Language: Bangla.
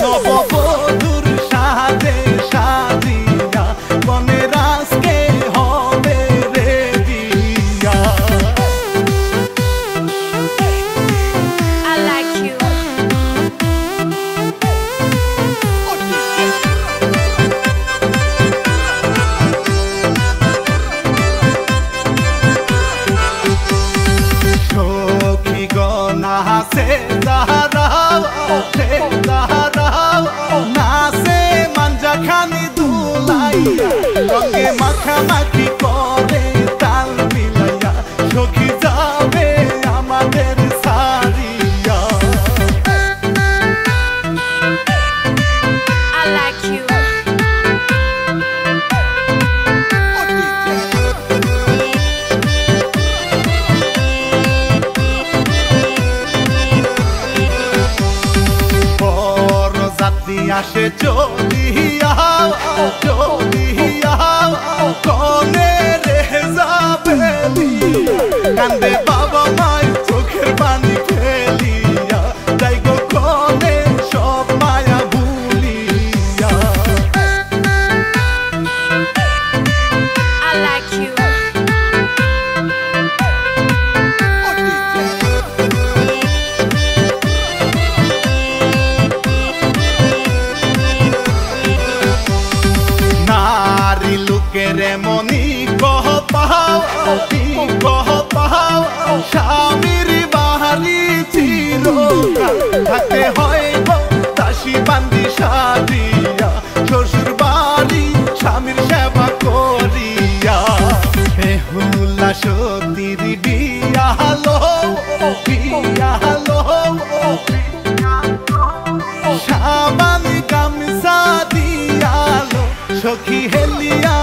নববধূর সাজে সাজিয়া কনের আজকে হবে রে বিয়া। I like you. সখী গনা হাসে দাঁড়াও নাচে মাঞ্জা খানি দুলাইয়া রঙে মাখামাখি করে তাল মিলাইয়া সখী যাবে আমাদের সারিয়া। I like you. আসে চলিয়া কনে রে যাবে কান্দে বাবা মাই চোখের পানি ফেলিয়া যাই গো কনে সব মায়া ভুলিয়া। I like you. কেরে মনি কহ পাও স্বামীর বাহারি চিরকাল থাকতে হয় দাসী বান্দি সাজিয়া শ্বশুর বাড়ি স্বামীর সেবা করিয়া। বেহুলা সতীর বিয়া হলো সাবান গামছা দিয়ালো সখী হেলিয়া